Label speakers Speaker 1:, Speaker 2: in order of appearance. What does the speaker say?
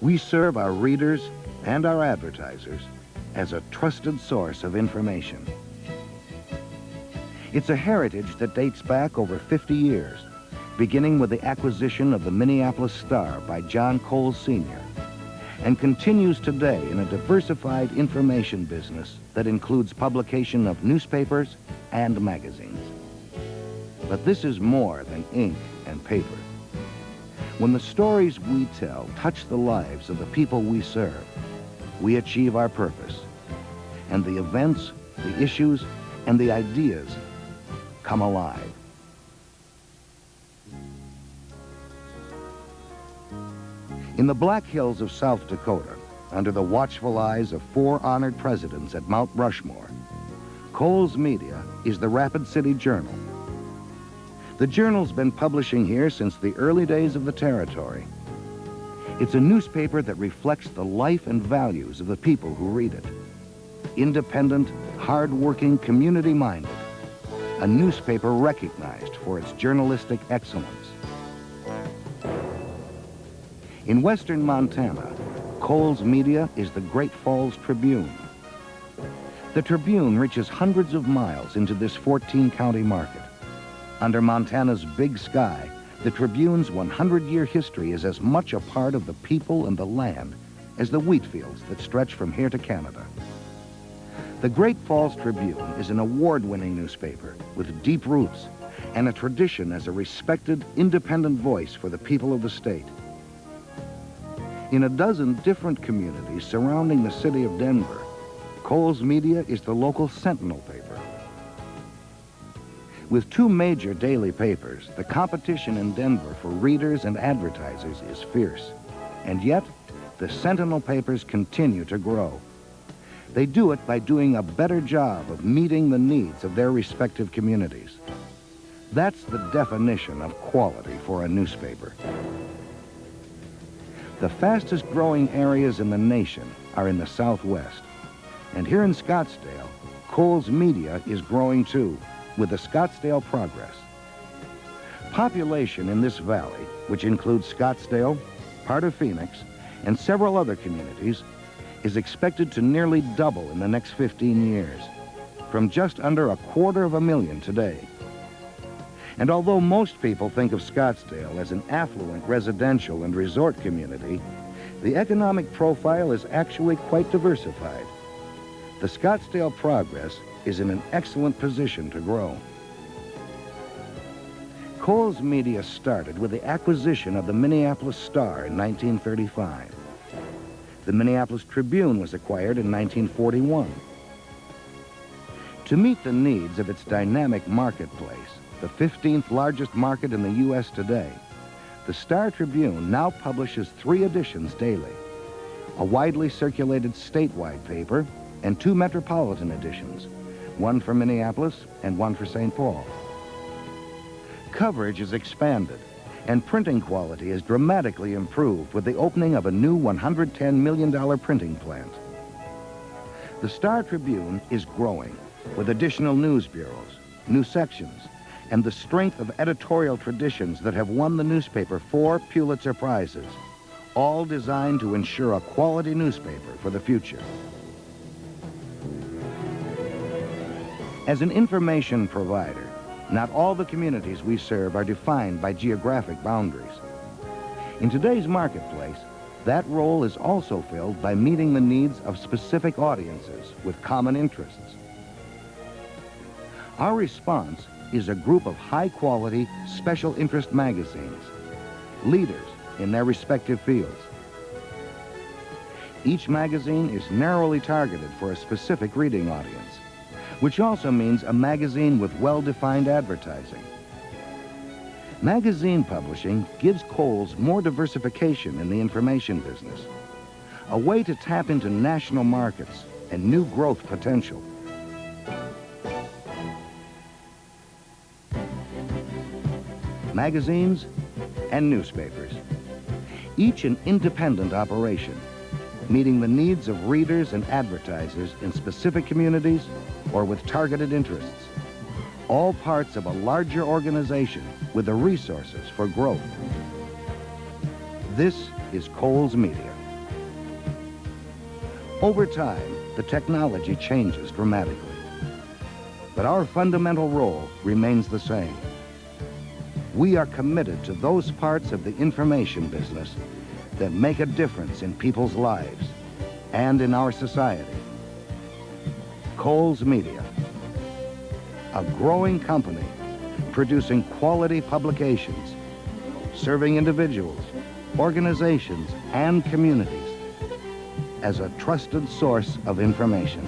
Speaker 1: We serve our readers and our advertisers as a trusted source of information. It's a heritage that dates back over 50 years, beginning with the acquisition of the Minneapolis Star by John Cowles Sr., and continues today in a diversified information business that includes publication of newspapers and magazines. But this is more than ink and paper. When the stories we tell touch the lives of the people we serve, we achieve our purpose, and the events, the issues, and the ideas come alive. In the Black Hills of South Dakota, under the watchful eyes of 4 honored presidents at Mount Rushmore, Cowles Media is the Rapid City Journal. The journal's been publishing here since the early days of the territory. It's a newspaper that reflects the life and values of the people who read it. Independent, hard-working, community-minded. A newspaper recognized for its journalistic excellence. In western Montana, Cowles Media is the Great Falls Tribune. The Tribune reaches hundreds of miles into this 14-county market. Under Montana's big sky, the Tribune's 100-year history is as much a part of the people and the land as the wheat fields that stretch from here to Canada. The Great Falls Tribune is an award-winning newspaper with deep roots and a tradition as a respected, independent voice for the people of the state. In a dozen different communities surrounding the city of Denver, Cowles Media is the local sentinel paper. With 2 major daily papers, the competition in Denver for readers and advertisers is fierce. And yet, the sentinel papers continue to grow. They do it by doing a better job of meeting the needs of their respective communities. That's the definition of quality for a newspaper. The fastest growing areas in the nation are in the Southwest. And here in Scottsdale, Cowles Media is growing too, with the Scottsdale Progress. Population in this valley, which includes Scottsdale, part of Phoenix, and several other communities, is expected to nearly double in the next 15 years, from just under 250,000 today. And although most people think of Scottsdale as an affluent residential and resort community, the economic profile is actually quite diversified. The Scottsdale Progress is in an excellent position to grow. Cowles Media started with the acquisition of the Minneapolis Star in 1935. The Minneapolis Tribune was acquired in 1941. To meet the needs of its dynamic marketplace, the 15th largest market in the U.S. today, the Star Tribune now publishes 3 editions daily, a widely circulated statewide paper and 2 metropolitan editions, one for Minneapolis and one for St. Paul. Coverage is expanded, and printing quality is dramatically improved with the opening of a new $110 million printing plant. The Star Tribune is growing with additional news bureaus, new sections, and the strength of editorial traditions that have won the newspaper 4 Pulitzer Prizes, all designed to ensure a quality newspaper for the future. As an information provider, not all the communities we serve are defined by geographic boundaries. In today's marketplace, that role is also filled by meeting the needs of specific audiences with common interests. Our response is a group of high-quality, special interest magazines, leaders in their respective fields. Each magazine is narrowly targeted for a specific reading audience, which also means a magazine with well-defined advertising. Magazine publishing gives Cowles more diversification in the information business, a way to tap into national markets and new growth potential. Magazines and newspapers, each an independent operation, meeting the needs of readers and advertisers in specific communities or with targeted interests, all parts of a larger organization with the resources for growth. This is Cowles Media. Over time, the technology changes dramatically. But our fundamental role remains the same. We are committed to those parts of the information business that make a difference in people's lives and in our society. Cowles Media, a growing company producing quality publications, serving individuals, organizations, and communities as a trusted source of information.